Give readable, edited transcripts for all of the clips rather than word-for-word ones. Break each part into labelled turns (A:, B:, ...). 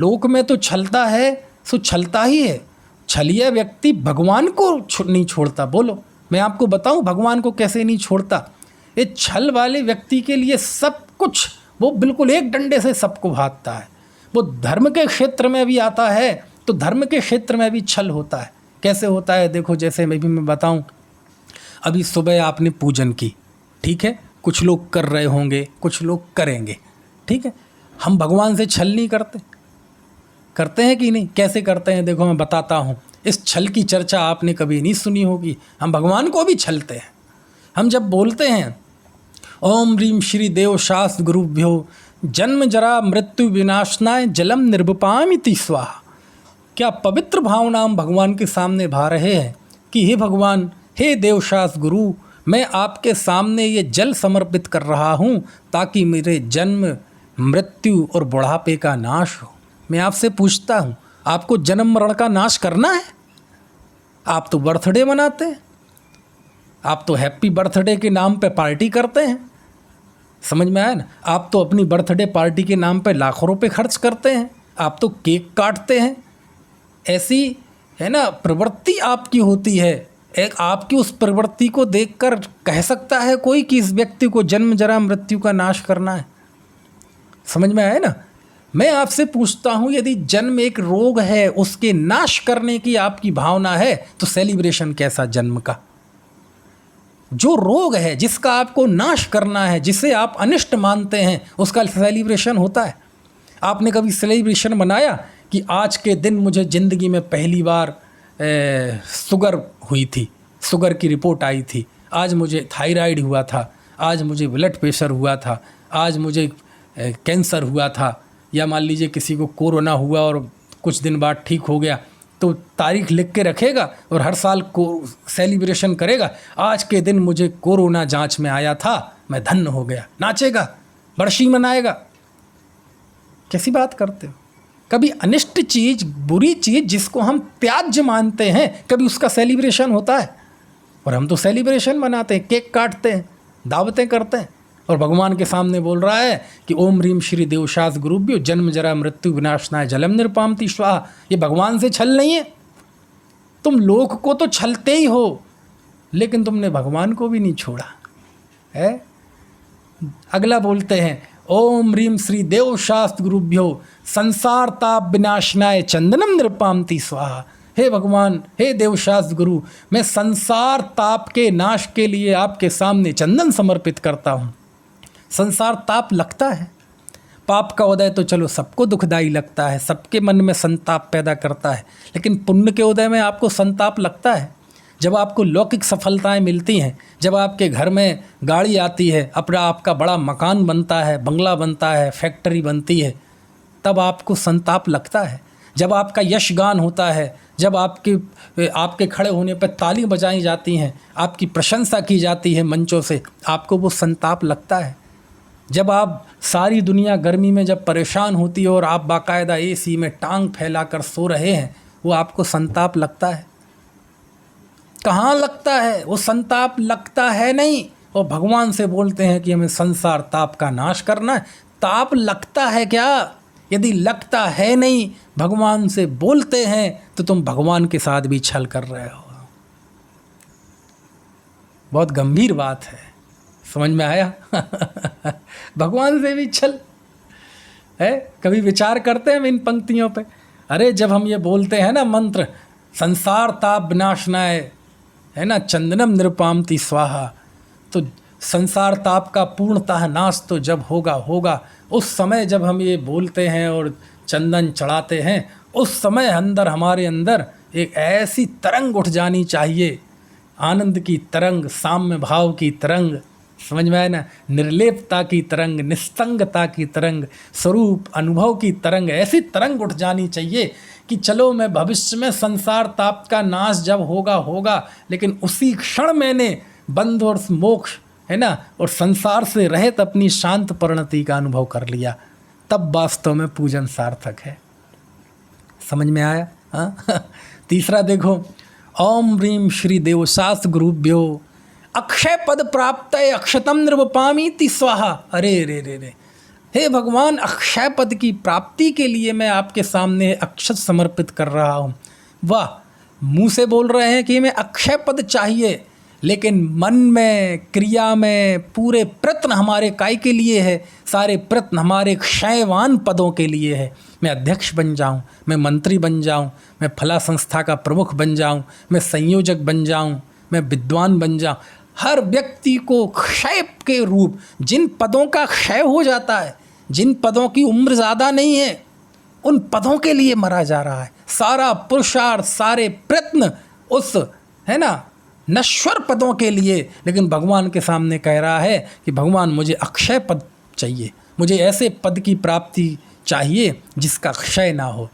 A: लोक में तो छलता है सो छलता ही है। छलिया व्यक्ति भगवान को नहीं छोड़ता। बोलो, मैं आपको बताऊं भगवान को कैसे नहीं छोड़ता। ये छल वाले व्यक्ति के लिए सब कुछ, वो बिल्कुल एक डंडे से सबको भागता है। वो धर्म के क्षेत्र में भी आता है तो धर्म के क्षेत्र में भी छल होता है। कैसे होता है देखो, जैसे मैं बताऊं, अभी सुबह आपने पूजन की, ठीक है, कुछ लोग कर रहे होंगे, कुछ लोग करेंगे, ठीक है। हम भगवान से छल नहीं करते हैं कि नहीं? कैसे करते हैं देखो मैं बताता हूँ। इस छल की चर्चा आपने कभी नहीं सुनी होगी। हम भगवान को भी छलते हैं। हम जब बोलते हैं ओम ह्रीं श्री देव शास्त्र गुरुभ्यो जन्म जरा मृत्यु विनाशनाय जलम निर्वपामिति स्वाहा, क्या पवित्र भावना हम भगवान के सामने भा रहे हैं कि हे भगवान, हे देवशास्त्र गुरु, मैं आपके सामने ये जल समर्पित कर रहा हूँ ताकि मेरे जन्म मृत्यु और बुढ़ापे का नाश हो। मैं आपसे पूछता हूँ, आपको जन्म मरण का नाश करना है? आप तो बर्थडे मनाते हैं, आप तो हैप्पी बर्थडे के नाम पे पार्टी करते हैं, समझ में आया ना? आप तो अपनी बर्थडे पार्टी के नाम पे लाखों रुपए खर्च करते हैं, आप तो केक काटते हैं। ऐसी है ना प्रवृत्ति आपकी होती है। एक आपकी उस प्रवृत्ति को देखकर कह सकता है कोई कि इस व्यक्ति को जन्म जरा मृत्यु का नाश करना है? समझ में आया ना? मैं आपसे पूछता हूँ, यदि जन्म एक रोग है, उसके नाश करने की आपकी भावना है, तो सेलिब्रेशन कैसा जन्म का? जो रोग है, जिसका आपको नाश करना है, जिसे आप अनिष्ट मानते हैं, उसका सेलिब्रेशन होता है? आपने कभी सेलिब्रेशन मनाया कि आज के दिन मुझे ज़िंदगी में पहली बार शुगर हुई थी, शुगर की रिपोर्ट आई थी, आज मुझे थायराइड हुआ था, आज मुझे ब्लड प्रेशर हुआ था, आज मुझे कैंसर हुआ था, या मान लीजिए किसी को कोरोना हुआ और कुछ दिन बाद ठीक हो गया, तो तारीख लिख के रखेगा और हर साल को सेलिब्रेशन करेगा। आज के दिन मुझे कोरोना जांच में आया था, मैं धन्य हो गया, नाचेगा, बरसी मनाएगा। कैसी बात करते हो? कभी अनिष्ट चीज़, बुरी चीज़ जिसको हम त्याज्य मानते हैं, कभी उसका सेलिब्रेशन होता है? और हम तो सेलिब्रेशन मनाते हैं, केक काटते हैं, दावतें करते हैं, और भगवान के सामने बोल रहा है कि ओम ह्रीं श्री देवशास्त्र गुरुभ्यो जन्म जरा मृत्यु विनाशनाय जलम निर्पामिति स्वाहा। ये भगवान से छल नहीं है। तुम लोक को तो छलते ही हो, लेकिन तुमने भगवान को भी नहीं छोड़ा है। अगला बोलते हैं ओम ह्रीं श्री देवशास्त्र गुरुभ्यो संसार ताप विनाशनाय चंदनम निर्पामिति स्वाहा। हे भगवान, हे देवशास्त्र गुरु, मैं संसार ताप के नाश के लिए आपके सामने चंदन समर्पित करता हूँ। संसार ताप लगता है, पाप का उदय तो चलो सबको दुखदाई लगता है, सबके मन में संताप पैदा करता है, लेकिन पुण्य के उदय में आपको संताप लगता है। जब आपको लौकिक सफलताएं मिलती हैं, जब आपके घर में गाड़ी आती है, अपना आपका बड़ा मकान बनता है, बंगला बनता है, फैक्ट्री बनती है, तब आपको संताप लगता है। जब आपका यशगान होता है, जब आपके खड़े होने पर ताली बजाई जाती हैं, आपकी प्रशंसा की जाती है मंचों से, आपको वो संताप लगता है। जब आप सारी दुनिया गर्मी में जब परेशान होती है और आप बाकायदा एसी में टांग फैलाकर सो रहे हैं, वो आपको संताप लगता है? कहाँ लगता है? वो संताप लगता है नहीं। और भगवान से बोलते हैं कि हमें संसार ताप का नाश करना है। ताप लगता है क्या? यदि लगता है नहीं, भगवान से बोलते हैं, तो तुम भगवान के साथ भी छल कर रहे हो। बहुत गंभीर बात है, समझ में आया? भगवान से भी छल है। कभी विचार करते हैं इन पंक्तियों पे? अरे जब हम ये बोलते हैं ना मंत्र, संसार ताप विनाशनाय, है ना, चंदनम निर्पामिति स्वाहा, तो संसार ताप का पूर्णतः नाश तो जब होगा, उस समय जब हम ये बोलते हैं और चंदन चढ़ाते हैं, उस समय अंदर, हमारे अंदर एक ऐसी तरंग उठ जानी चाहिए, आनंद की तरंग, साम्य भाव की तरंग, समझ में आए ना, निर्लेपता की तरंग, निस्तंगता की तरंग, स्वरूप अनुभव की तरंग, ऐसी तरंग उठ जानी चाहिए कि चलो मैं भविष्य में संसार ताप का नाश जब होगा, लेकिन उसी क्षण मैंने बंध और मोक्ष, है ना, और संसार से रहित अपनी शांत परिणति का अनुभव कर लिया, तब वास्तव में पूजन सार्थक है। समझ में आया? हाँ। तीसरा देखो, ओम ह्रीं श्री देवशास्त्र गुरुभ्यो अक्षय पद प्राप्त अक्षतम निर्वपामिति स्वाहा। अरे रे रे रे, हे भगवान, अक्षय पद की प्राप्ति के लिए मैं आपके सामने अक्षत समर्पित कर रहा हूँ। वाह, मुंह से बोल रहे हैं कि हमें अक्षय पद चाहिए, लेकिन मन में, क्रिया में पूरे प्रयत्न हमारे काय के लिए है? सारे प्रयत्न हमारे क्षयवान पदों के लिए है। मैं अध्यक्ष बन जाऊं, मैं मंत्री बन जाऊं, मैं फला संस्था का प्रमुख बन जाऊं, मैं संयोजक बन जाऊं, मैं विद्वान बन जाऊं। हर व्यक्ति को क्षय के रूप, जिन पदों का क्षय हो जाता है, जिन पदों की उम्र ज़्यादा नहीं है, उन पदों के लिए मरा जा रहा है। सारा पुरुषार्थ, सारे प्रयत्न उस, है ना, नश्वर पदों के लिए। लेकिन भगवान के सामने कह रहा है कि भगवान, मुझे अक्षय पद चाहिए, मुझे ऐसे पद की प्राप्ति चाहिए जिसका क्षय ना हो।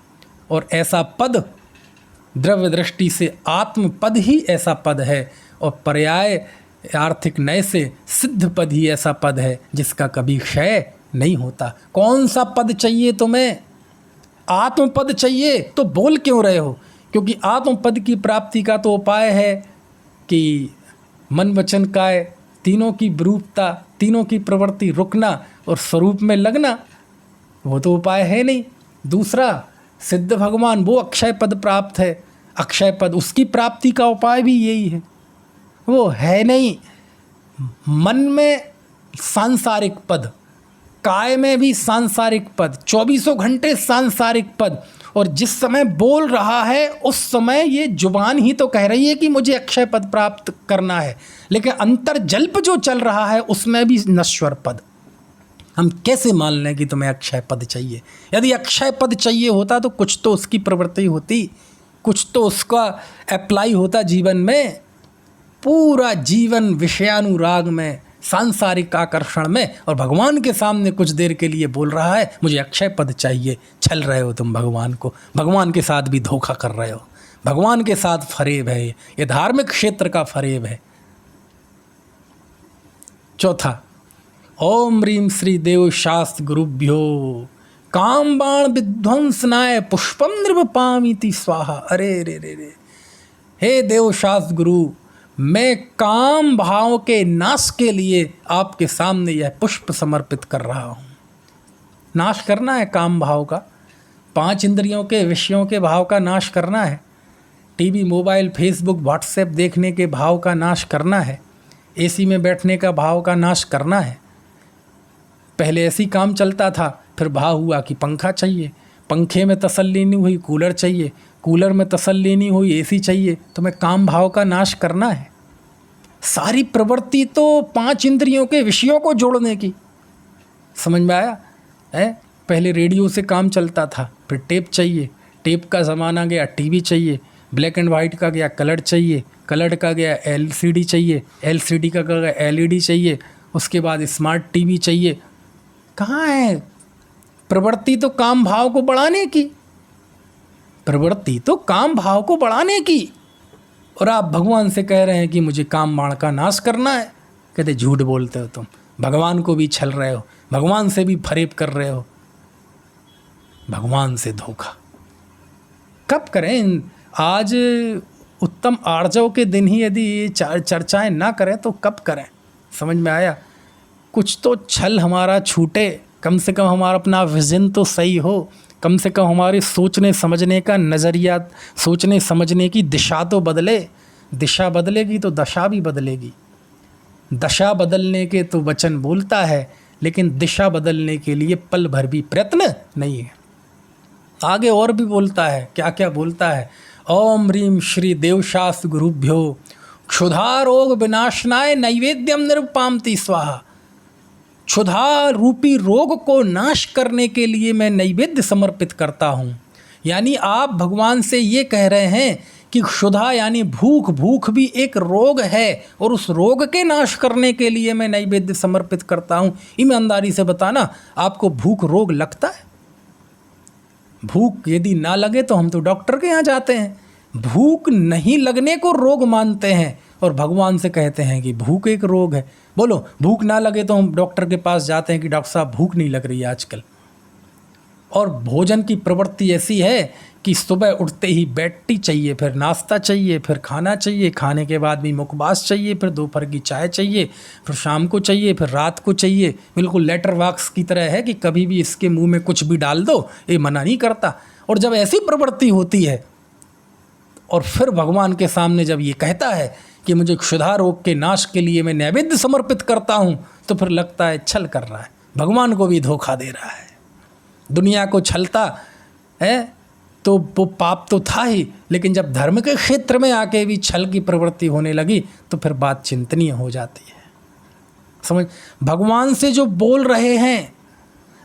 A: और ऐसा पद द्रव्य दृष्टि से आत्म पद ही ऐसा पद है, और पर्याय आर्थिक नय से सिद्ध पद ही ऐसा पद है जिसका कभी क्षय नहीं होता। कौन सा पद चाहिए तुम्हें? आत्म पद चाहिए तो बोल क्यों रहे हो? क्योंकि आत्म पद की प्राप्ति का तो उपाय है कि मन वचन काय तीनों की विरूपता, तीनों की प्रवृत्ति रुकना और स्वरूप में लगना, वो तो उपाय है नहीं। दूसरा, सिद्ध भगवान, वो अक्षय पद प्राप्त है। अक्षय पद, उसकी प्राप्ति का उपाय भी यही है, वो है नहीं। मन में सांसारिक पद, काय में भी सांसारिक पद, 24 घंटे सांसारिक पद। और जिस समय बोल रहा है उस समय ये जुबान ही तो कह रही है कि मुझे अक्षय पद प्राप्त करना है, लेकिन अंतर जल्प जो चल रहा है उसमें भी नश्वर पद। हम कैसे मान लें कि तुम्हें अक्षय पद चाहिए? यदि अक्षय पद चाहिए होता तो कुछ तो उसकी प्रवृत्ति होती, कुछ तो उसका अप्लाई होता जीवन में। पूरा जीवन विषयानुराग में, सांसारिक आकर्षण में, और भगवान के सामने कुछ देर के लिए बोल रहा है मुझे अक्षय पद चाहिए। छल रहे हो तुम भगवान को, भगवान के साथ भी धोखा कर रहे हो। भगवान के साथ फरेब है, ये धार्मिक क्षेत्र का फरेब है। चौथा, ओम ह्रीं श्री देव शास्त्र गुरुभ्यो काम बाण विध्वंसनाय पुष्पम नृपामीति स्वाहा। अरे रे रे रे, हे देव शास्त्र गुरु, मैं काम भाव के नाश के लिए आपके सामने यह पुष्प समर्पित कर रहा हूँ। नाश करना है काम भाव का, 5 इंद्रियों के विषयों के भाव का नाश करना है। टीवी, मोबाइल, फेसबुक, व्हाट्सएप देखने के भाव का नाश करना है। एसी में बैठने का भाव का नाश करना है। पहले ऐसी काम चलता था, फिर भाव हुआ कि पंखा चाहिए, पंखे में तसल्ली नहीं हुई कूलर चाहिए, कूलर में तसल्ली नहीं हुई एसी चाहिए। तो मैं काम भाव का नाश करना है। सारी प्रवृत्ति तो 5 इंद्रियों के विषयों को जोड़ने की। समझ में आया है? पहले रेडियो से काम चलता था, फिर टेप चाहिए, टेप का ज़माना गया, टीवी चाहिए, ब्लैक एंड वाइट का गया कलर चाहिए, कलर का गया एलसीडी चाहिए, एलसीडी का गया एलईडी चाहिए, उसके बाद स्मार्ट टीवी चाहिए। कहाँ है प्रवृत्ति? तो काम भाव को बढ़ाने की, प्रवृत्ति तो काम भाव को बढ़ाने की। और आप भगवान से कह रहे हैं कि मुझे काम बाण का नाश करना है। कहते झूठ बोलते हो तुम, भगवान को भी छल रहे हो, भगवान से भी फरेब कर रहे हो, भगवान से धोखा। कब करें? आज उत्तम आर्जव के दिन ही यदि चर्चाएं ना करें तो कब करें? समझ में आया? कुछ तो छल हमारा छूटे, कम से कम हमारा अपना विजन तो सही हो, कम से कम हमारे सोचने समझने का नज़रिया, सोचने समझने की दिशा तो बदले। दिशा बदलेगी तो दशा भी बदलेगी। दशा बदलने के तो वचन बोलता है, लेकिन दिशा बदलने के लिए पल भर भी प्रयत्न नहीं है। आगे और भी बोलता है, क्या क्या बोलता है? ओम ह्रीं श्री देवशास्त्र गुरुभ्यो क्षुधा रोग विनाशनाय नैवेद्यम निरुपामति स्वाहा। क्षुधा रूपी रोग को नाश करने के लिए मैं नैवेद्य समर्पित करता हूँ। यानी आप भगवान से ये कह रहे हैं कि क्षुधा यानी भूख, भूख भी एक रोग है, और उस रोग के नाश करने के लिए मैं नैवेद्य समर्पित करता हूँ। ईमानदारी से बताना, आपको भूख रोग लगता है? भूख यदि ना लगे तो हम तो डॉक्टर के यहाँ जाते हैं। भूख नहीं लगने को रोग मानते हैं और भगवान से कहते हैं कि भूख एक रोग है। बोलो, भूख ना लगे तो हम डॉक्टर के पास जाते हैं कि डॉक्टर साहब भूख नहीं लग रही है आजकल। और भोजन की प्रवृत्ति ऐसी है कि सुबह उठते ही बेड टी चाहिए, फिर नाश्ता चाहिए, फिर खाना चाहिए, खाने के बाद भी मुखबास चाहिए, फिर दोपहर की चाय चाहिए, फिर शाम को चाहिए, फिर रात को चाहिए। बिल्कुल लेटर बॉक्स की तरह है कि कभी भी इसके मुंह में कुछ भी डाल दो, ये मना नहीं करता। और जब ऐसी प्रवृत्ति होती है और फिर भगवान के सामने जब ये कहता है कि मुझे क्षुधा रोग के नाश के लिए मैं नैवेद्य समर्पित करता हूँ, तो फिर लगता है छल कर रहा है, भगवान को भी धोखा दे रहा है। दुनिया को छलता है तो वो पाप तो था ही, लेकिन जब धर्म के क्षेत्र में आके भी छल की प्रवृत्ति होने लगी तो फिर बात चिंतनीय हो जाती है। समझ, भगवान से जो बोल रहे हैं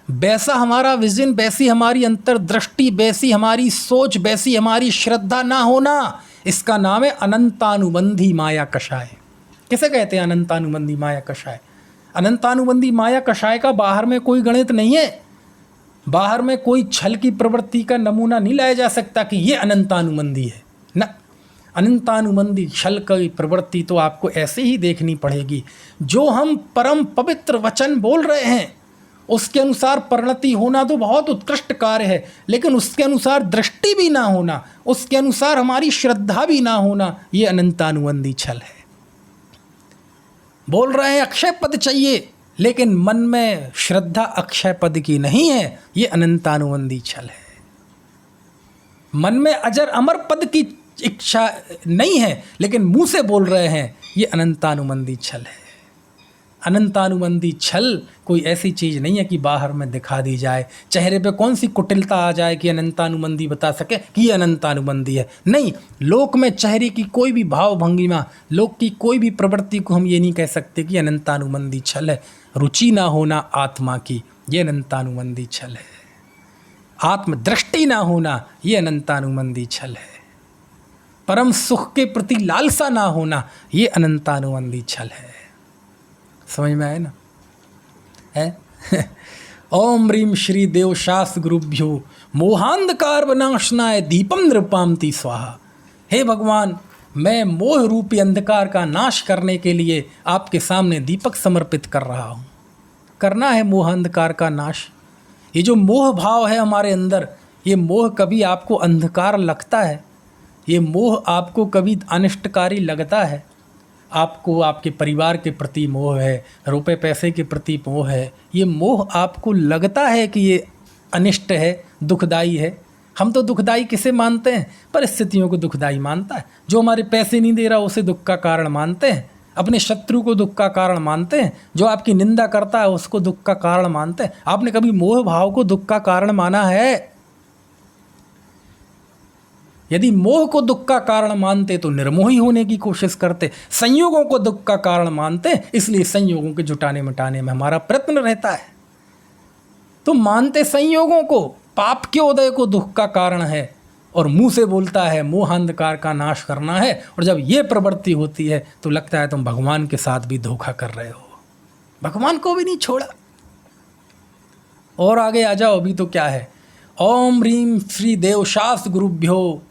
A: वैसा हमारा विजन, वैसी हमारी अंतर्दृष्टि, वैसी हमारी सोच, वैसी हमारी श्रद्धा ना होना, इसका नाम है अनंतानुबंधी माया कषाय। किसे कहते हैं अनंतानुबंधी माया कषाय? अनंतानुबंधी माया कषाय का बाहर में कोई गणित नहीं है, बाहर में कोई छल की प्रवृत्ति का नमूना नहीं लाया जा सकता कि ये अनंतानुबंधी है ना। अनंतानुबंधी छल की प्रवृत्ति तो आपको ऐसे ही देखनी पड़ेगी। जो हम परम पवित्र वचन बोल रहे हैं उसके अनुसार परिणति होना तो बहुत उत्कृष्ट कार्य है, लेकिन उसके अनुसार दृष्टि भी ना होना, उसके अनुसार हमारी श्रद्धा भी ना होना, ये अनंतानुबंधी छल है। बोल रहे हैं अक्षय पद चाहिए, लेकिन मन में श्रद्धा अक्षय पद की नहीं है, ये अनंतानुबंधी छल है। मन में अजर अमर पद की इच्छा नहीं है, लेकिन मुंह से बोल रहे हैं, ये अनंतानुबंधी छल है। अनंतानुबंधी छल कोई ऐसी चीज़ नहीं है कि बाहर में दिखा दी जाए, चेहरे पे कौन सी कुटिलता आ जाए कि अनंतानुबंधी बता सके कि ये अनंतानुबंधी है। नहीं, लोक में चेहरे की कोई भी भाव भंगिमा, लोक की कोई भी प्रवृत्ति को हम ये नहीं कह सकते कि अनंतानुबंधी छल है। रुचि ना होना आत्मा की, ये अनंतानुबंधी छल है। आत्मदृष्टि ना होना, ये अनंतानुबंधी छल है। परम सुख के प्रति लालसा ना होना, ये अनंतानुबंधी छल है। समझ में आए ना? है ओम ह्रीम श्री देव शास्त्र गुरुभ्यो मोहांधकार विनाशनाय दीपम नृपामति स्वाहा। हे भगवान, मैं मोह रूपी अंधकार का नाश करने के लिए आपके सामने दीपक समर्पित कर रहा हूँ। करना है मोह अंधकार का नाश। ये जो मोह भाव है हमारे अंदर, ये मोह कभी आपको अंधकार लगता है, ये मोह आपको कभी अनिष्टकारी लगता है, आपको आपके परिवार के प्रति मोह है, रुपए पैसे के प्रति मोह है, ये मोह आपको लगता है कि ये अनिष्ट है, दुखदाई है। हम तो दुखदाई किसे मानते हैं? परिस्थितियों को दुखदाई मानता है। जो हमारे पैसे नहीं दे रहा उसे दुख का कारण मानते हैं, अपने शत्रु को दुख का कारण मानते हैं, जो आपकी निंदा करता है उसको दुख का कारण मानते हैं। आपने कभी मोह भाव को दुख का कारण माना है? यदि मोह को दुख का कारण मानते तो निर्मोही होने की कोशिश करते। संयोगों को दुख का कारण मानते, इसलिए संयोगों के जुटाने मिटाने में हमारा प्रयत्न रहता है। तो मानते संयोगों को, पाप के उदय को दुख का कारण है, और मुंह से बोलता है मोह अंधकार का नाश करना है। और जब ये प्रवृत्ति होती है तो लगता है तुम भगवान के साथ भी धोखा कर रहे हो, भगवान को भी नहीं छोड़ा। और आगे आ जाओ, अभी तो क्या है, ओम ह्रीम श्री देव शास्त्र गुरुभ्यो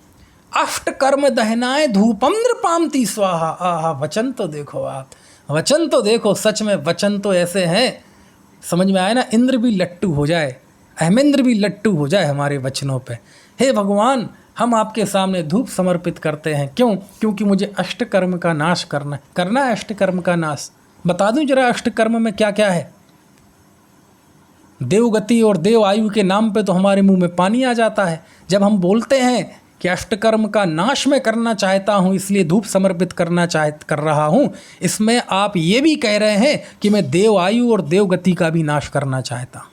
A: अष्ट कर्म दहनाए धूपम नृपामति स्वाहा। आहा, वचन तो देखो आप, वचन तो देखो, सच में वचन तो ऐसे हैं, समझ में आए ना, इंद्र भी लट्टू हो जाए, अहमेंद्र भी लट्टू हो जाए हमारे वचनों पे। हे भगवान, हम आपके सामने धूप समर्पित करते हैं। क्यों? क्योंकि मुझे अष्टकर्म का नाश करना है अष्टकर्म का नाश। बता दूं जरा अष्टकर्म में क्या क्या है। देवगति और देव आयु के नाम पे तो हमारे मुंह में पानी आ जाता है जब हम बोलते हैं कि अष्टकर्म का नाश मैं करना चाहता हूँ, इसलिए धूप समर्पित कर रहा हूँ। इसमें आप ये भी कह रहे हैं कि मैं देव आयु और देवगति का भी नाश करना चाहता हूँ,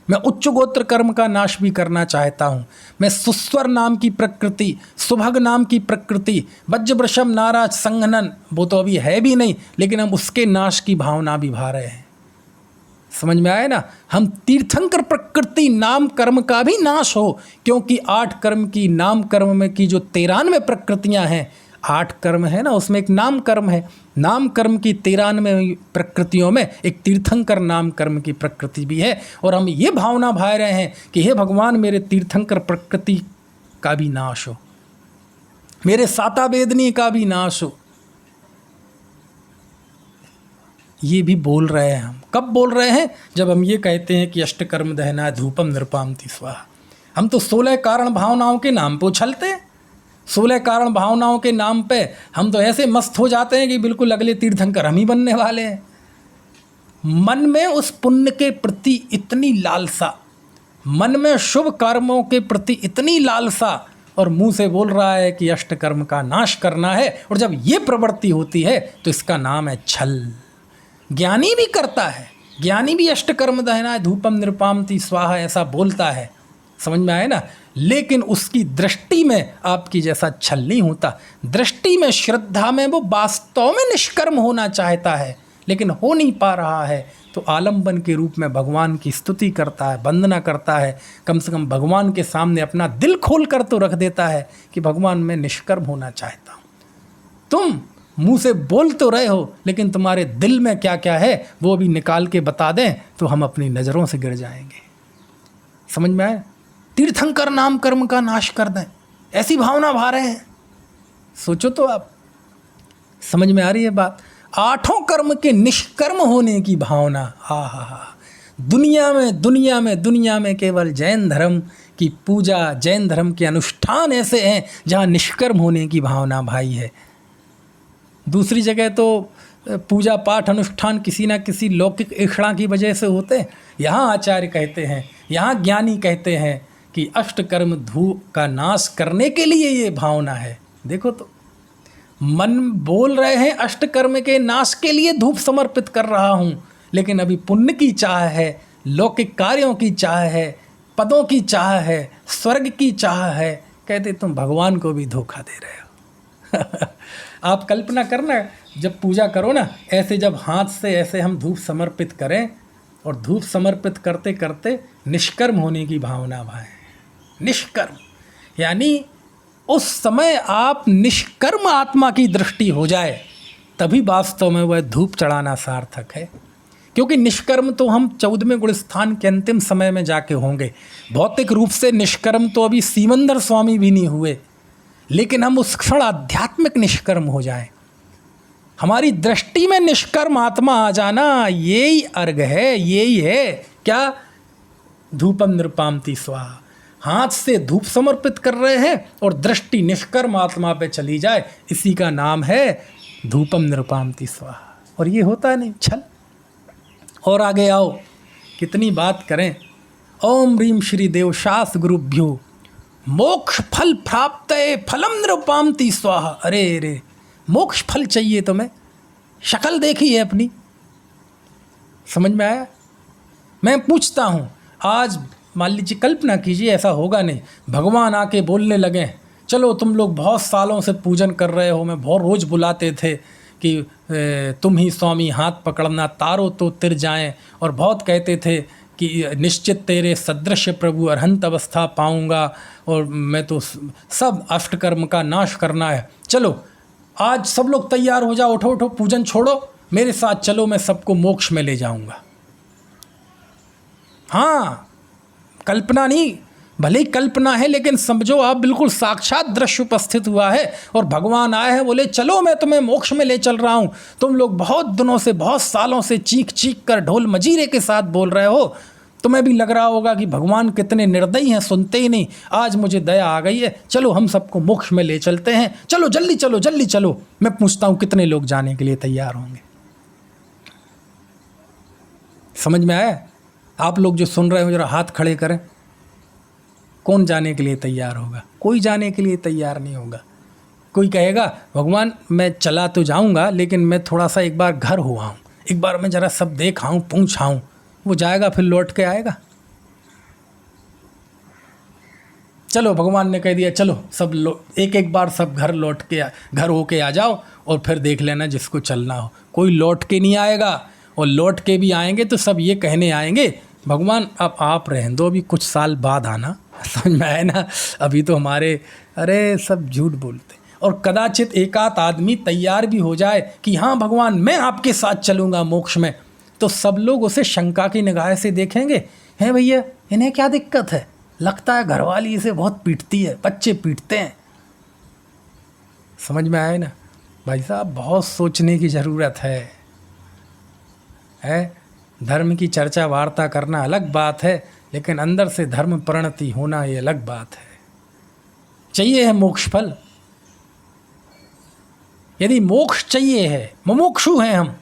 A: मैं उच्च गोत्र कर्म का नाश भी करना चाहता हूँ, मैं सुस्वर नाम की प्रकृति, सुभग नाम की प्रकृति, वज्रवृषभ नाराज संघनन, वो तो अभी है भी नहीं, लेकिन हम उसके नाश की भावना भी भा रहे हैं। समझ में आए ना? हम तीर्थंकर प्रकृति नाम कर्म का भी नाश हो, क्योंकि 8 कर्म की नाम कर्म में की जो 93 प्रकृतियां हैं, 8 कर्म है ना, उसमें एक नाम कर्म है। नाम कर्म की 93 प्रकृतियों में एक तीर्थंकर नाम कर्म की प्रकृति भी है। और हम ये भावना भा रहे हैं कि हे भगवान, मेरे तीर्थंकर प्रकृति का भी नाश हो, मेरे साता वेदनी का भी नाश हो। ये भी बोल रहे हैं हम। कब बोल रहे हैं? जब हम ये कहते हैं कि अष्टकर्म दहना धूपम नृपामति स्वाहा। हम तो 16 कारण भावनाओं के नाम पे उछलते हैं। 16 कारण भावनाओं के नाम पे हम तो ऐसे मस्त हो जाते हैं कि बिल्कुल अगले तीर्थंकर हम ही बनने वाले हैं। मन में उस पुण्य के प्रति इतनी लालसा, मन में शुभ कर्मों के प्रति इतनी लालसा, और मुंह से बोल रहा है कि अष्टकर्म का नाश करना है। और जब ये प्रवृत्ति होती है तो इसका नाम है छल। ज्ञानी भी करता है, ज्ञानी भी अष्टकर्म दहना धूपम निरुपामति स्वाहा ऐसा बोलता है, समझ में आए ना। लेकिन उसकी दृष्टि में आपकी जैसा छल नहीं होता। दृष्टि में, श्रद्धा में वो वास्तव में निष्कर्म होना चाहता है, लेकिन हो नहीं पा रहा है, तो आलम्बन के रूप में भगवान की स्तुति करता है, वंदना करता है। कम से कम भगवान के सामने अपना दिल खोल कर तो रख देता है कि भगवान मैं निष्कर्म होना चाहता हूँ। तुम मुंह से बोल तो रहे हो, लेकिन तुम्हारे दिल में क्या क्या है वो भी निकाल के बता दें तो हम अपनी नज़रों से गिर जाएंगे। समझ में आए? तीर्थंकर नाम कर्म का नाश कर दें, ऐसी भावना भा रहे हैं। सोचो तो आप, समझ में आ रही है बात? 8 कर्म के निष्कर्म होने की भावना। हा दुनिया में केवल जैन धर्म की पूजा, जैन धर्म के अनुष्ठान ऐसे हैं जहाँ निष्कर्म होने की भावना भाई है। दूसरी जगह तो पूजा पाठ अनुष्ठान किसी ना किसी लौकिक इच्छा की वजह से होते हैं। यहाँ आचार्य कहते हैं, यहाँ ज्ञानी कहते हैं कि अष्टकर्म धूप का नाश करने के लिए ये भावना है। देखो तो, मन बोल रहे हैं अष्टकर्म के नाश के लिए धूप समर्पित कर रहा हूँ, लेकिन अभी पुण्य की चाह है, लौकिक कार्यों की चाह है, पदों की चाह है, स्वर्ग की चाह है। कहते तुम भगवान को भी धोखा दे रहे हो। आप कल्पना करना, जब पूजा करो ना, ऐसे जब हाथ से ऐसे हम धूप समर्पित करें और धूप समर्पित करते करते निष्कर्म होने की भावना भाए। निष्कर्म यानी उस समय आप निष्कर्म आत्मा की दृष्टि हो जाए, तभी वास्तव में वह धूप चढ़ाना सार्थक है। क्योंकि निष्कर्म तो हम 14वें गुण स्थान के अंतिम समय में जाके होंगे। भौतिक रूप से निष्कर्म तो अभी सीमंदर स्वामी भी नहीं हुए, लेकिन हम उस क्षण आध्यात्मिक निष्कर्म हो जाएं। हमारी दृष्टि में निष्कर्म आत्मा आ जाना, यही अर्घ है, यही है क्या? धूपम निरुपामति स्वाहा। हाथ से धूप समर्पित कर रहे हैं और दृष्टि निष्कर्म आत्मा पे चली जाए, इसी का नाम है धूपम निरुपामति स्वाहा। और ये होता नहीं, छल। और आगे आओ, कितनी बात करें। ओम ह्रीं श्री देवशास गुरुभ्यो मोक्ष फल प्राप्त फलम निरुपामति स्वाहा। अरे मोक्ष फल चाहिए तुम्हें, शक्ल देखी है अपनी, समझ में आया? मैं पूछता हूँ, आज मान लीजिए, कल्पना कीजिए ऐसा होगा नहीं, भगवान आके बोलने लगे, चलो तुम लोग बहुत सालों से पूजन कर रहे हो, मैं बहुत रोज़ बुलाते थे कि तुम ही स्वामी हाथ पकड़ना, तारो तो तिर जाएं, और बहुत कहते थे कि निश्चित तेरे सदृश प्रभु अरहंत अवस्था पाऊंगा, और मैं तो सब अष्टकर्म का नाश करना है। चलो आज सब लोग तैयार हो जाओ, उठो उठो, पूजन छोड़ो, मेरे साथ चलो, मैं सबको मोक्ष में ले जाऊंगा। हाँ, कल्पना नहीं, भले ही कल्पना है, लेकिन समझो आप बिल्कुल साक्षात दृश्य उपस्थित हुआ है और भगवान आए हैं, बोले चलो मैं तुम्हें मोक्ष में ले चल रहा हूँ। तुम लोग बहुत दिनों से, बहुत सालों से चीख चीख कर ढोल मजीरे के साथ बोल रहे हो, तुम्हें भी लग रहा होगा कि भगवान कितने निर्दयी हैं, सुनते ही नहीं। आज मुझे दया आ गई है, चलो हम सबको मोक्ष में ले चलते हैं, चलो जल्दी चलो, जल्दी चलो। मैं पूछता हूँ कितने लोग जाने के लिए तैयार होंगे? समझ में आया? आप लोग जो सुन रहे हो जरा हाथ खड़े करें। कौन जाने के लिए तैयार होगा? कोई जाने के लिए तैयार नहीं होगा। कोई कहेगा भगवान मैं चला तो जाऊंगा, लेकिन मैं थोड़ा सा एक बार घर हुआ हूँ, एक बार मैं ज़रा सब देखाऊँ, पूछाऊँ। वो जाएगा फिर लौट के आएगा? चलो भगवान ने कह दिया चलो सब एक एक बार सब घर होके आ जाओ, और फिर देख लेना जिसको चलना हो। कोई लौट के नहीं आएगा, और लौट के भी आएंगे तो सब ये कहने आएंगे भगवान अब आप रहने दो, अभी कुछ साल बाद आना। समझ में आए ना? अभी तो हमारे, अरे सब झूठ बोलते। और कदाचित एकाध आदमी तैयार भी हो जाए कि हाँ भगवान मैं आपके साथ चलूँगा मोक्ष में, तो सब लोग उसे शंका की निगाह से देखेंगे, हैं भैया इन्हें क्या दिक्कत है, लगता है घरवाली इसे बहुत पीटती है, बच्चे पीटते हैं। समझ में आए ना भाई साहब? बहुत सोचने की ज़रूरत है। धर्म की चर्चा वार्ता करना अलग बात है, लेकिन अंदर से धर्म परिणति होना ये अलग बात है। चाहिए है मोक्ष फल। यदि मोक्ष चाहिए है, मुमुक्षु हैं हम,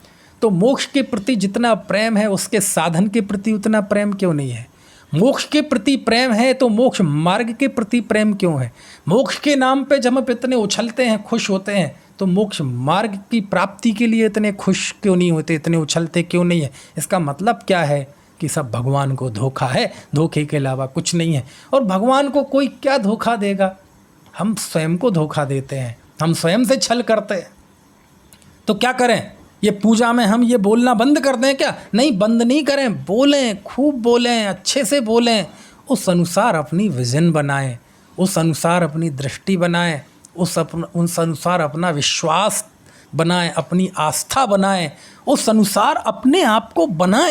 A: तो मोक्ष के प्रति जितना प्रेम है उसके साधन के प्रति उतना प्रेम क्यों नहीं है? मोक्ष के प्रति प्रेम है तो मोक्ष मार्ग के प्रति प्रेम क्यों है? मोक्ष के नाम पे जब हम इतने उछलते हैं, खुश होते हैं, तो मोक्ष मार्ग की प्राप्ति के लिए इतने खुश क्यों नहीं होते, इतने उछलते क्यों नहीं है? इसका मतलब क्या है कि सब भगवान को धोखा है, धोखे के अलावा कुछ नहीं है। और भगवान को कोई क्या धोखा देगा? हम स्वयं को धोखा देते हैं, हम स्वयं से छल करते हैं। तो क्या करें? ये पूजा में हम ये बोलना बंद कर दें क्या? नहीं, बंद नहीं करें, बोलें, खूब बोलें, अच्छे से बोलें, उस अनुसार अपनी विज़न बनाएं, उस अनुसार अपनी दृष्टि बनाएं, उस अनुसार अपना विश्वास बनाएं, अपनी आस्था बनाएं, उस अनुसार अपने आप को बनाएं।